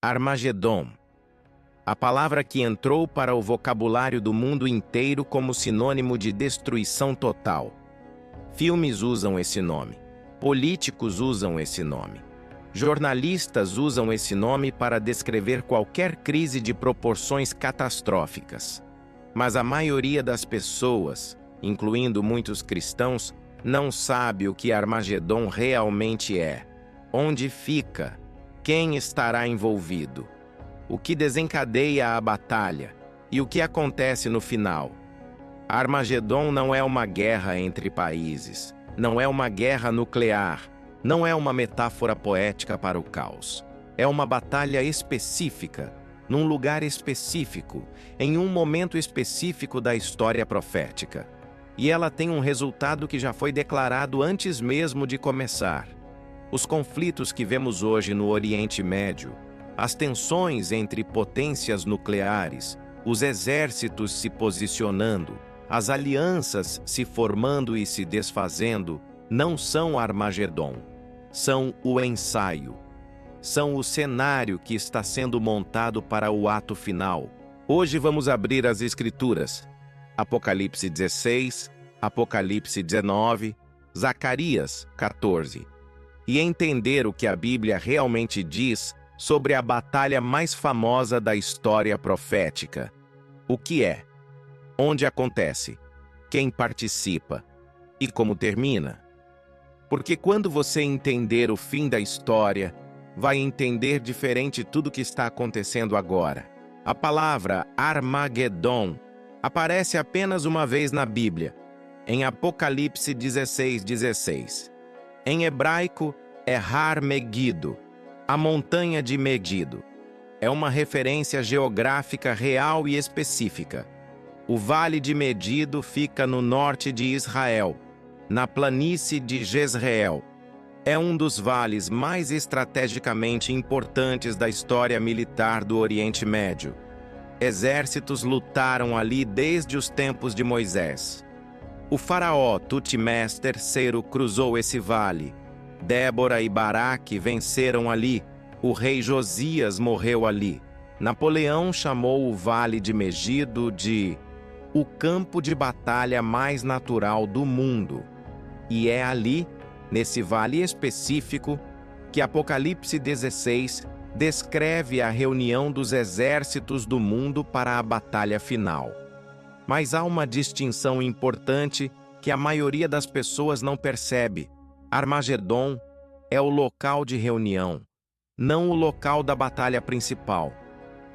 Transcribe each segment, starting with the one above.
Armagedon. A palavra que entrou para o vocabulário do mundo inteiro como sinônimo de destruição total. Filmes usam esse nome. Políticos usam esse nome. Jornalistas usam esse nome para descrever qualquer crise de proporções catastróficas. Mas a maioria das pessoas, incluindo muitos cristãos, não sabe o que Armagedon realmente é, onde fica, quem estará envolvido, o que desencadeia a batalha e o que acontece no final. Armagedon não é uma guerra entre países, não é uma guerra nuclear, não é uma metáfora poética para o caos. É uma batalha específica, num lugar específico, em um momento específico da história profética. E ela tem um resultado que já foi declarado antes mesmo de começar. Os conflitos que vemos hoje no Oriente Médio, as tensões entre potências nucleares, os exércitos se posicionando, as alianças se formando e se desfazendo, não são Armagedon, são o ensaio. São o cenário que está sendo montado para o ato final. Hoje vamos abrir as Escrituras. Apocalipse 16, Apocalipse 19, Zacarias 14. E entender o que a Bíblia realmente diz sobre a batalha mais famosa da história profética. O que é? Onde acontece? Quem participa? E como termina? Porque quando você entender o fim da história, vai entender diferente tudo o que está acontecendo agora. A palavra Armagedon aparece apenas uma vez na Bíblia, em Apocalipse 16:16. Em hebraico, é Har Megido, a montanha de Megido. É uma referência geográfica real e específica. O Vale de Megido fica no norte de Israel, na planície de Jezreel. É um dos vales mais estrategicamente importantes da história militar do Oriente Médio. Exércitos lutaram ali desde os tempos de Moisés. O faraó Tutmés III cruzou esse vale. Débora e Baraque venceram ali. O rei Josias morreu ali. Napoleão chamou o Vale de Megido de o campo de batalha mais natural do mundo. E é ali, nesse vale específico, que Apocalipse 16 descreve a reunião dos exércitos do mundo para a batalha final. Mas há uma distinção importante que a maioria das pessoas não percebe. Armagedon é o local de reunião, não o local da batalha principal.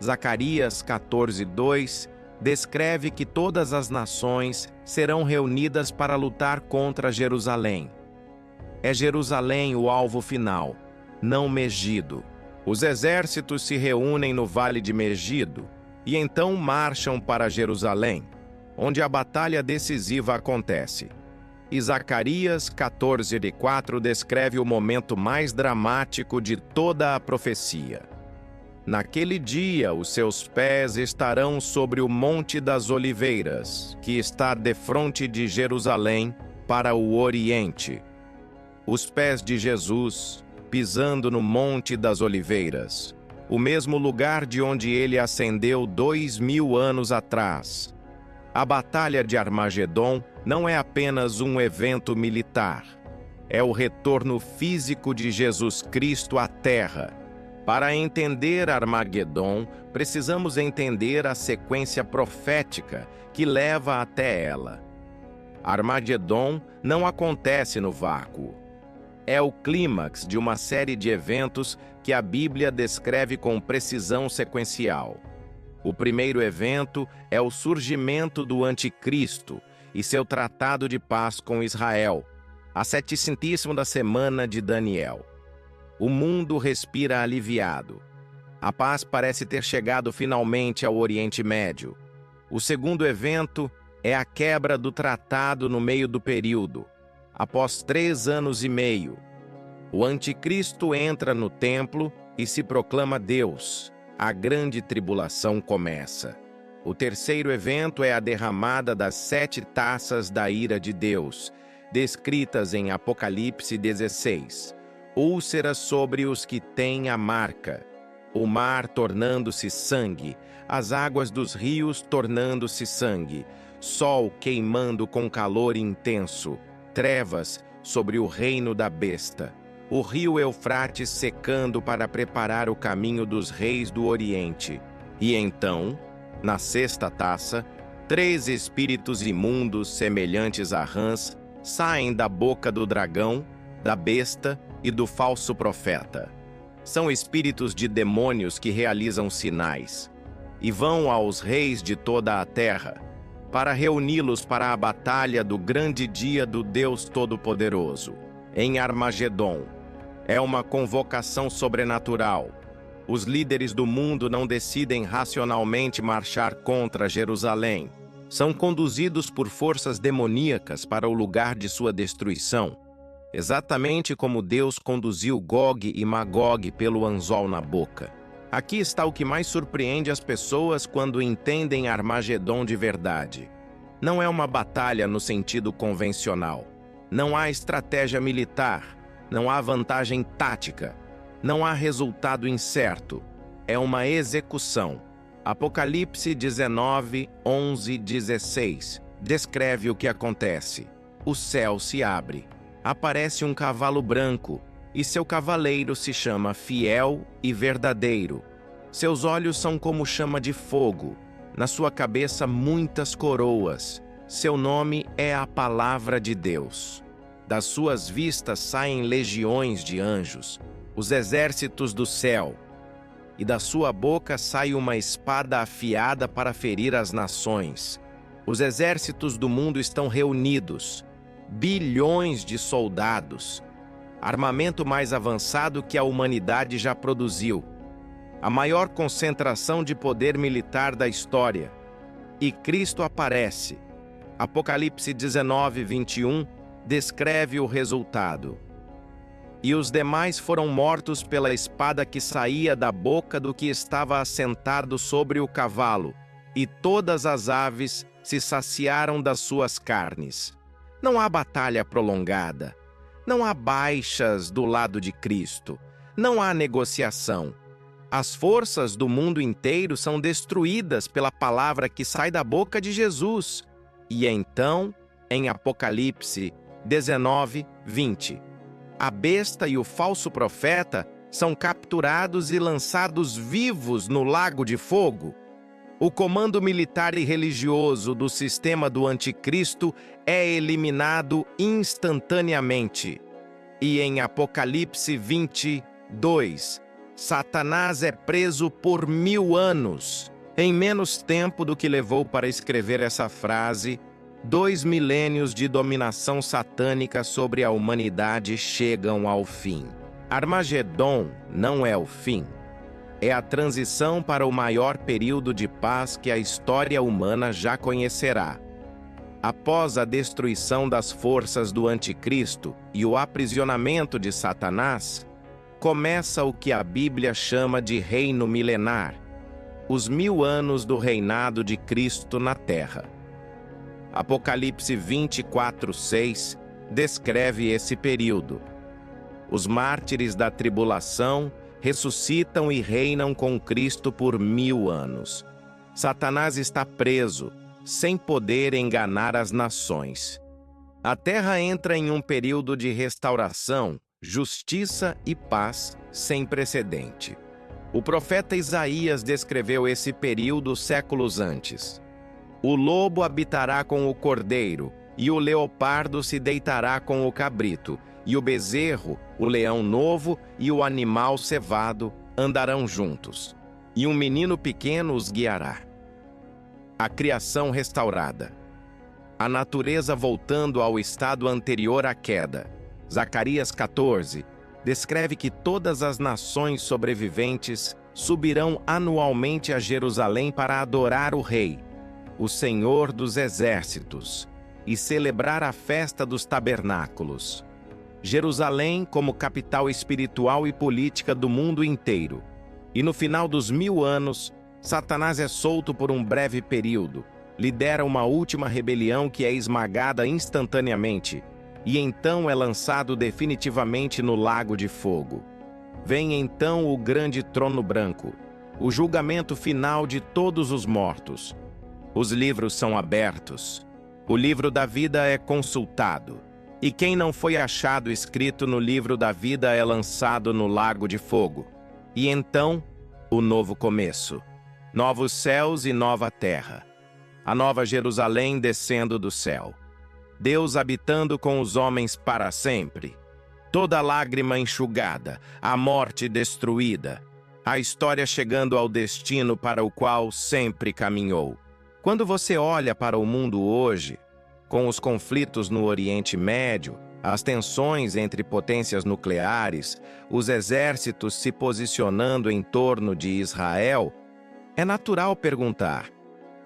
Zacarias 14:2 descreve que todas as nações serão reunidas para lutar contra Jerusalém. É Jerusalém o alvo final, não Megido. Os exércitos se reúnem no Vale de Megido e então marcham para Jerusalém, onde a batalha decisiva acontece. E Zacarias 14:4 descreve o momento mais dramático de toda a profecia. Naquele dia, os seus pés estarão sobre o Monte das Oliveiras, que está defronte de Jerusalém, para o Oriente. Os pés de Jesus pisando no Monte das Oliveiras, o mesmo lugar de onde ele ascendeu 2000 anos atrás. A Batalha de Armagedon não é apenas um evento militar. É o retorno físico de Jesus Cristo à Terra. Para entender Armagedon, precisamos entender a sequência profética que leva até ela. Armagedon não acontece no vácuo. É o clímax de uma série de eventos que a Bíblia descreve com precisão sequencial. O primeiro evento é o surgimento do Anticristo e seu tratado de paz com Israel, a 7ª da semana de Daniel. O mundo respira aliviado. A paz parece ter chegado finalmente ao Oriente Médio. O segundo evento é a quebra do tratado no meio do período. Após 3 anos e meio, o Anticristo entra no templo e se proclama Deus. A grande tribulação começa. O terceiro evento é a derramada das 7 taças da ira de Deus, descritas em Apocalipse 16. Úlceras sobre os que têm a marca. o mar tornando-se sangue, as águas dos rios tornando-se sangue, sol queimando com calor intenso, trevas sobre o reino da besta, o rio Eufrates secando para preparar o caminho dos reis do Oriente. E então, na sexta taça, 3 espíritos imundos semelhantes a rãs saem da boca do dragão, da besta e do falso profeta. São espíritos de demônios que realizam sinais e vão aos reis de toda a terra para reuni-los para a batalha do grande dia do Deus Todo-Poderoso, em Armagedon. É uma convocação sobrenatural. Os líderes do mundo não decidem racionalmente marchar contra Jerusalém. São conduzidos por forças demoníacas para o lugar de sua destruição, exatamente como Deus conduziu Gog e Magog pelo anzol na boca. Aqui está o que mais surpreende as pessoas quando entendem Armagedon de verdade. Não é uma batalha no sentido convencional. Não há estratégia militar, não há vantagem tática, não há resultado incerto. É uma execução. Apocalipse 19, 11, 16 descreve o que acontece. O céu se abre. Aparece um cavalo branco, e seu cavaleiro se chama Fiel e Verdadeiro. Seus olhos são como chama de fogo, na sua cabeça muitas coroas. Seu nome é a Palavra de Deus. Das suas vistas saem legiões de anjos, os exércitos do céu. E da sua boca sai uma espada afiada para ferir as nações. Os exércitos do mundo estão reunidos, bilhões de soldados, armamento mais avançado que a humanidade já produziu, a maior concentração de poder militar da história. E Cristo aparece. Apocalipse 19, 21 descreve o resultado. E os demais foram mortos pela espada que saía da boca do que estava assentado sobre o cavalo, e todas as aves se saciaram das suas carnes. Não há batalha prolongada. Não há baixas do lado de Cristo. Não há negociação. As forças do mundo inteiro são destruídas pela palavra que sai da boca de Jesus. E então, em Apocalipse 19, 20, a besta e o falso profeta são capturados e lançados vivos no lago de fogo. O comando militar e religioso do sistema do anticristo é eliminado instantaneamente. E em Apocalipse 22, Satanás é preso por 1000 anos. Em menos tempo do que levou para escrever essa frase, 2 milênios de dominação satânica sobre a humanidade chegam ao fim. Armagedon não é o fim. É a transição para o maior período de paz que a história humana já conhecerá. Após a destruição das forças do anticristo e o aprisionamento de Satanás, começa o que a Bíblia chama de reino milenar, os 1000 anos do reinado de Cristo na Terra. Apocalipse 24, 6 descreve esse período. Os mártires da tribulação ressuscitam e reinam com Cristo por 1000 anos. Satanás está preso, sem poder enganar as nações. A terra entra em um período de restauração, justiça e paz sem precedente. O profeta Isaías descreveu esse período séculos antes. O lobo habitará com o cordeiro, e o leopardo se deitará com o cabrito, e o bezerro, o leão novo e o animal cevado andarão juntos, e um menino pequeno os guiará. A criação restaurada. A natureza voltando ao estado anterior à queda. Zacarias 14 descreve que todas as nações sobreviventes subirão anualmente a Jerusalém para adorar o Rei, o Senhor dos Exércitos, e celebrar a festa dos tabernáculos. Jerusalém como capital espiritual e política do mundo inteiro. E no final dos 1000 anos, Satanás é solto por um breve período, lidera uma última rebelião que é esmagada instantaneamente, e então é lançado definitivamente no lago de fogo. Vem então o grande trono branco, o julgamento final de todos os mortos. Os livros são abertos. O livro da vida é consultado. E quem não foi achado escrito no livro da vida é lançado no lago de fogo. E então, o novo começo. Novos céus e nova terra. A nova Jerusalém descendo do céu. Deus habitando com os homens para sempre. Toda lágrima enxugada, a morte destruída. A história chegando ao destino para o qual sempre caminhou. Quando você olha para o mundo hoje, com os conflitos no Oriente Médio, as tensões entre potências nucleares, os exércitos se posicionando em torno de Israel, é natural perguntar: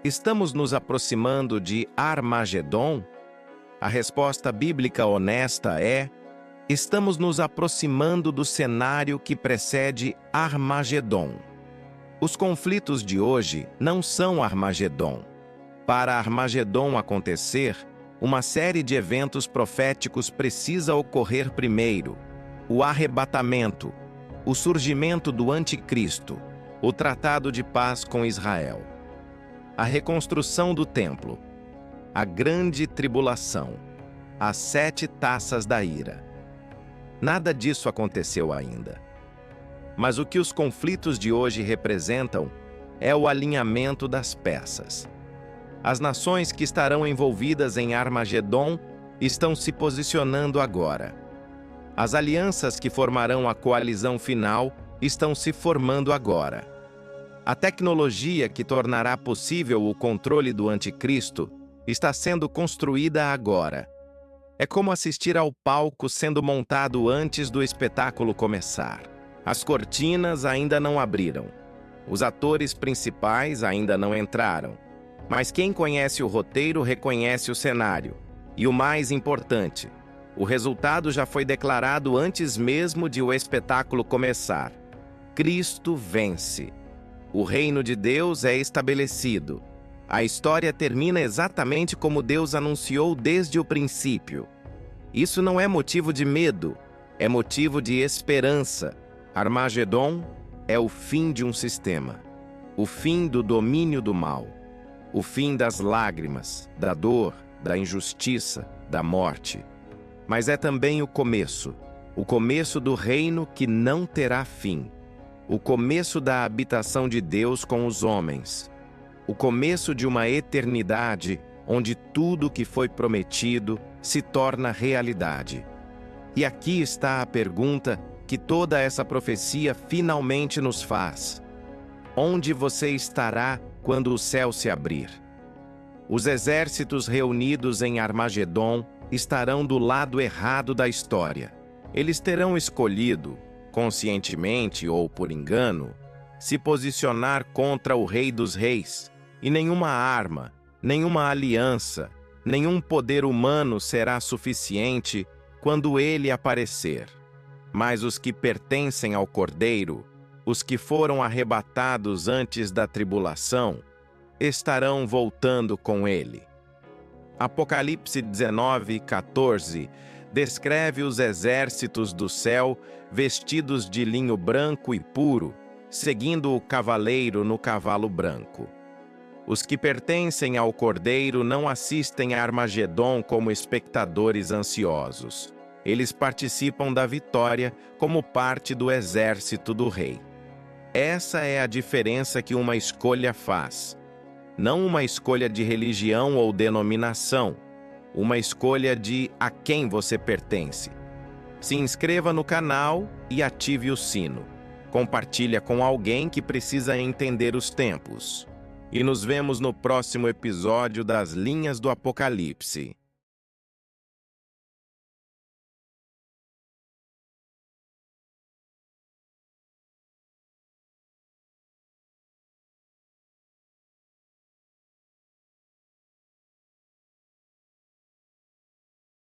estamos nos aproximando de Armagedon? A resposta bíblica honesta é: estamos nos aproximando do cenário que precede Armagedon. Os conflitos de hoje não são Armagedon. Para Armagedon acontecer, uma série de eventos proféticos precisa ocorrer primeiro: o arrebatamento, o surgimento do anticristo, o tratado de paz com Israel, a reconstrução do templo, a grande tribulação, as 7 taças da ira. Nada disso aconteceu ainda. Mas o que os conflitos de hoje representam é o alinhamento das peças. As nações que estarão envolvidas em Armagedon estão se posicionando agora. As alianças que formarão a coalizão final estão se formando agora. A tecnologia que tornará possível o controle do anticristo está sendo construída agora. É como assistir ao palco sendo montado antes do espetáculo começar. As cortinas ainda não abriram. Os atores principais ainda não entraram. Mas quem conhece o roteiro reconhece o cenário. E o mais importante, o resultado já foi declarado antes mesmo de o espetáculo começar. Cristo vence. O reino de Deus é estabelecido. A história termina exatamente como Deus anunciou desde o princípio. Isso não é motivo de medo, é motivo de esperança. Armagedon é o fim de um sistema, o fim do domínio do mal, o fim das lágrimas, da dor, da injustiça, da morte. Mas é também o começo do reino que não terá fim, o começo da habitação de Deus com os homens, o começo de uma eternidade onde tudo que foi prometido se torna realidade. E aqui está a pergunta que toda essa profecia finalmente nos faz: onde você estará quando o céu se abrir? Os exércitos reunidos em Armagedon estarão do lado errado da história. Eles terão escolhido, conscientemente ou por engano, se posicionar contra o Rei dos Reis, e nenhuma arma, nenhuma aliança, nenhum poder humano será suficiente quando ele aparecer. Mas os que pertencem ao Cordeiro, os que foram arrebatados antes da tribulação, estarão voltando com ele. Apocalipse 19:14 descreve os exércitos do céu vestidos de linho branco e puro, seguindo o cavaleiro no cavalo branco. Os que pertencem ao Cordeiro não assistem a Armagedon como espectadores ansiosos. Eles participam da vitória como parte do exército do rei. Essa é a diferença que uma escolha faz. Não uma escolha de religião ou denominação, uma escolha de a quem você pertence. Se inscreva no canal e ative o sino. Compartilhe com alguém que precisa entender os tempos. E nos vemos no próximo episódio das Linhas do Apocalipse.